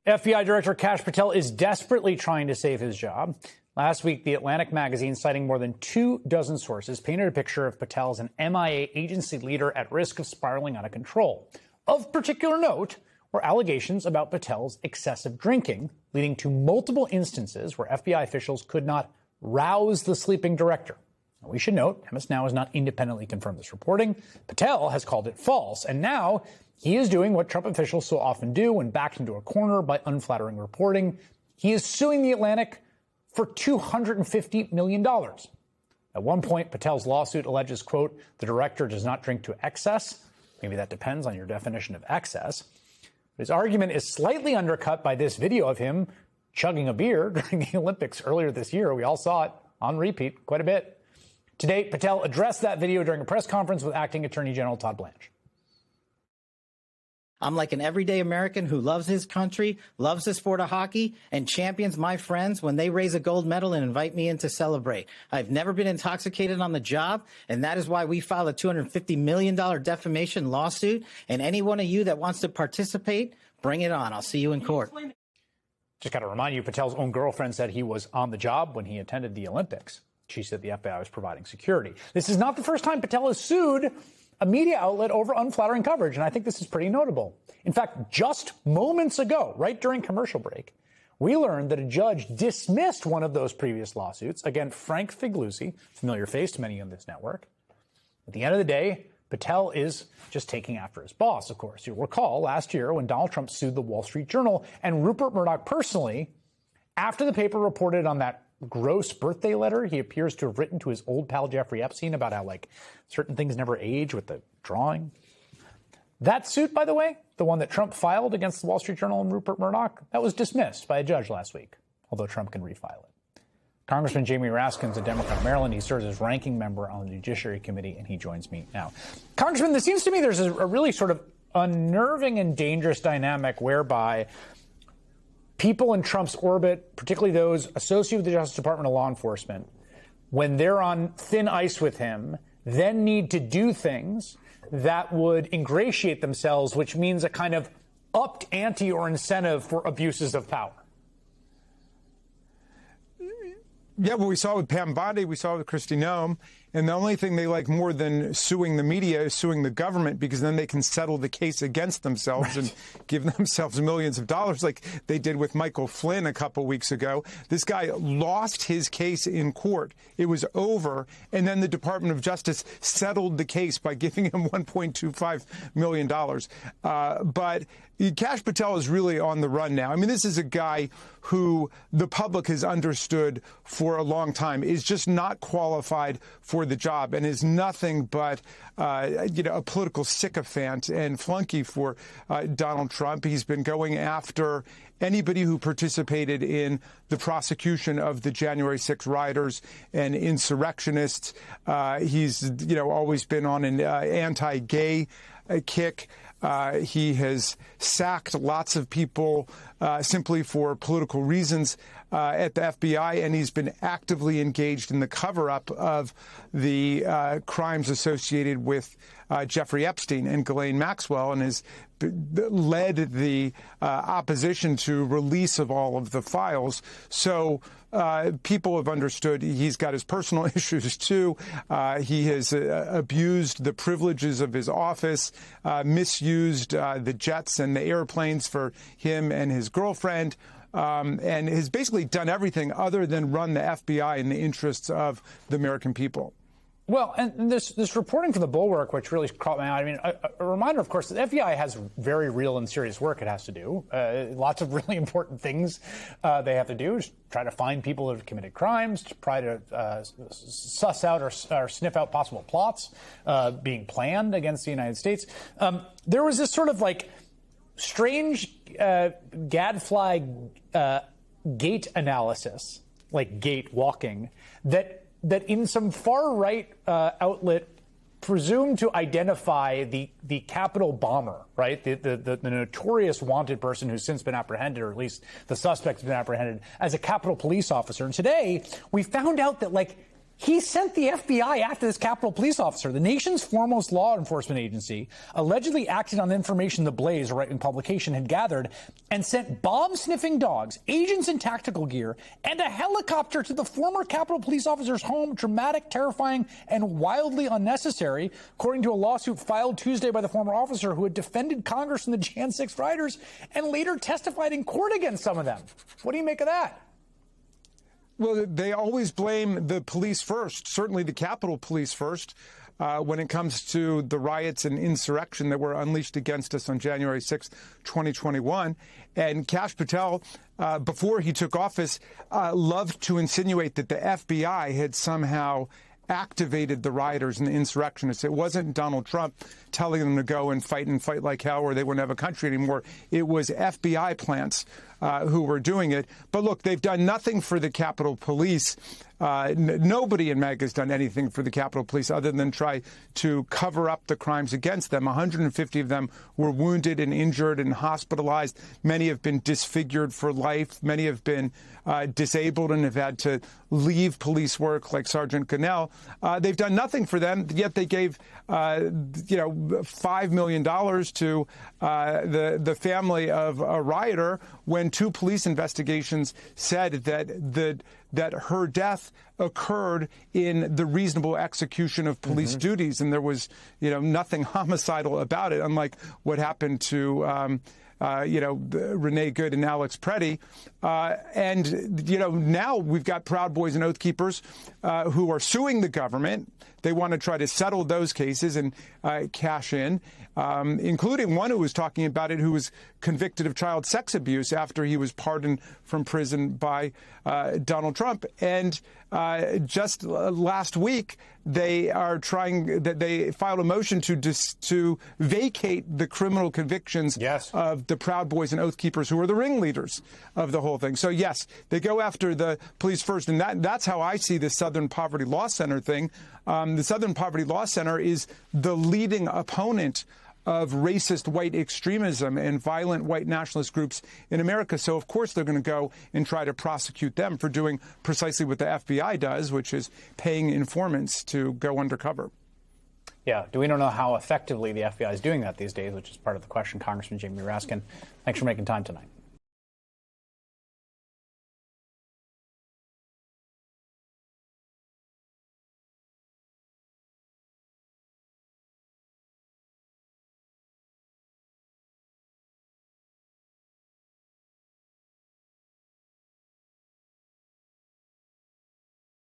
FBI Director Kash Patel is desperately trying to save his job. Last week, The Atlantic magazine, citing more than 24 sources, painted a picture of Patel as an MIA agency leader at risk of spiraling out of control. Of particular note were allegations about Patel's excessive drinking, leading to multiple instances where FBI officials could not rouse the sleeping director. Now, we should note, MS Now has not independently confirmed this reporting. Patel has called it false, and now he is doing what Trump officials so often do when backed into a corner by unflattering reporting. He is suing The Atlantic for $250 million. At one point, Patel's lawsuit alleges, quote, the director does not drink to excess. Maybe that depends on your definition of excess. His argument is slightly undercut by this video of him chugging a beer during the Olympics earlier this year. We all saw it on repeat quite a bit. Today, Patel addressed that video during a press conference with Acting Attorney General Todd Blanche. I'm like an everyday American who loves his country, loves the sport of hockey, and champions my friends when they raise a gold medal and invite me in to celebrate. I've never been intoxicated on the job, and that is why we filed a $250 million defamation lawsuit. And any one of you that wants to participate, bring it on. I'll see you in court. Just got to remind you, Patel's own girlfriend said he was on the job when he attended the Olympics. She said the FBI was providing security. This is not the first time Patel has sued a media outlet over unflattering coverage, and I think this is pretty notable. In fact, just moments ago, right during commercial break, we learned that a judge dismissed one of those previous lawsuits against Frank Figliuzzi, familiar face to many on this network. At the end of the day, Patel is just taking after his boss, of course. You'll recall last year when Donald Trump sued the Wall Street Journal and Rupert Murdoch personally, after the paper reported on that gross birthday letter he appears to have written to his old pal Jeffrey Epstein about how, like, certain things never age with the drawing. That suit, by the way, the one that Trump filed against the Wall Street Journal and Rupert Murdoch, that was dismissed by a judge last week, although Trump can refile it. Congressman Jamie Raskin's a Democrat of Maryland. He serves as ranking member on the Judiciary Committee, and he joins me now. Congressman, this seems to me there's a really sort of unnerving and dangerous dynamic whereby people in Trump's orbit, particularly those associated with the Justice Department of law enforcement, when they're on thin ice with him, then need to do things that would ingratiate themselves, which means a kind of upped ante or incentive for abuses of power. Yeah, well, we saw it with Pam Bondi, we saw it with Kristi Noem, and the only thing they like more than suing the media is suing the government, because then they can settle the case against themselves and give themselves millions of dollars like they did with Michael Flynn a couple weeks ago. This guy lost his case in court. It was over, and then the Department of Justice settled the case by giving him $1.25 million. But Kash Patel is really on the run now. I mean, this is a guy who the public has understood for a long time is just not qualified for the job and is nothing but, a political sycophant and flunky for Donald Trump. He's been going after anybody who participated in the prosecution of the January 6 rioters and insurrectionists. He's, always been on an anti-gay kick. He has sacked lots of people simply for political reasons at the FBI, and he's been actively engaged in the cover-up of the crimes associated with Jeffrey Epstein and Ghislaine Maxwell, and has led the opposition to release of all of the files. So people have understood he's got his personal issues, too. He has abused the privileges of his office, misused the jets and the airplanes for him and his girlfriend, and has basically done everything other than run the FBI in the interests of the American people. Well, and this reporting from the Bulwark, which really caught my eye, I mean, a reminder, of course, that the FBI has very real and serious work it has to do. Lots of really important things they have to do is try to find people that have committed crimes, to try to suss out or sniff out possible plots being planned against the United States. There was this sort of like strange gadfly gait analysis, like gait walking, that in some far-right outlet presumed to identify the Capitol bomber, right? The notorious wanted person who's since been apprehended, or at least the suspect has been apprehended, as a Capitol police officer. And today, we found out that, like, He sent the FBI after this Capitol Police officer. The nation's foremost law enforcement agency allegedly acted on information the Blaze, a right-wing publication, had gathered and sent bomb-sniffing dogs, agents in tactical gear, and a helicopter to the former Capitol Police officer's home. Dramatic, terrifying, and wildly unnecessary, according to a lawsuit filed Tuesday by the former officer who had defended Congress from the Jan 6 rioters and later testified in court against some of them. What do you make of that? Well, they always blame the police first, certainly the Capitol Police first, when it comes to the riots and insurrection that were unleashed against us on January 6, 2021. And Kash Patel, before he took office, loved to insinuate that the FBI had somehow activated the rioters and the insurrectionists. It wasn't Donald Trump telling them to go and fight like hell or they wouldn't have a country anymore. It was FBI plants who were doing it. But look, they've done nothing for the Capitol Police. Nobody in MAGA has done anything for the Capitol Police other than try to cover up the crimes against them. 150 of them were wounded and injured and hospitalized. Many have been disfigured for life. Many have been disabled and have had to leave police work, like Sergeant Gonell. They've done nothing for them, yet they gave, $5 million to the family of a rioter when two police investigations said that her death occurred in the reasonable execution of police duties, and there was, nothing homicidal about it, unlike what happened to Renee Good and Alex Preddy. Now we've got Proud Boys and Oath Keepers who are suing the government. They want to try to settle those cases and cash in, including one who was talking about it who was convicted of child sex abuse after he was pardoned from prison by Donald Trump. And just last week, they filed a motion to vacate the criminal convictions of the Proud Boys and Oath Keepers, who are the ringleaders of the whole thing. So, yes, they go after the police first. And that's how I see the Southern Poverty Law Center thing. The Southern Poverty Law Center is the leading opponent of racist white extremism and violent white nationalist groups in America. So, of course, they're going to go and try to prosecute them for doing precisely what the FBI does, which is paying informants to go undercover. Yeah. We don't know how effectively the FBI is doing that these days, which is part of the question Congressman Jamie Raskin. Thanks for making time tonight.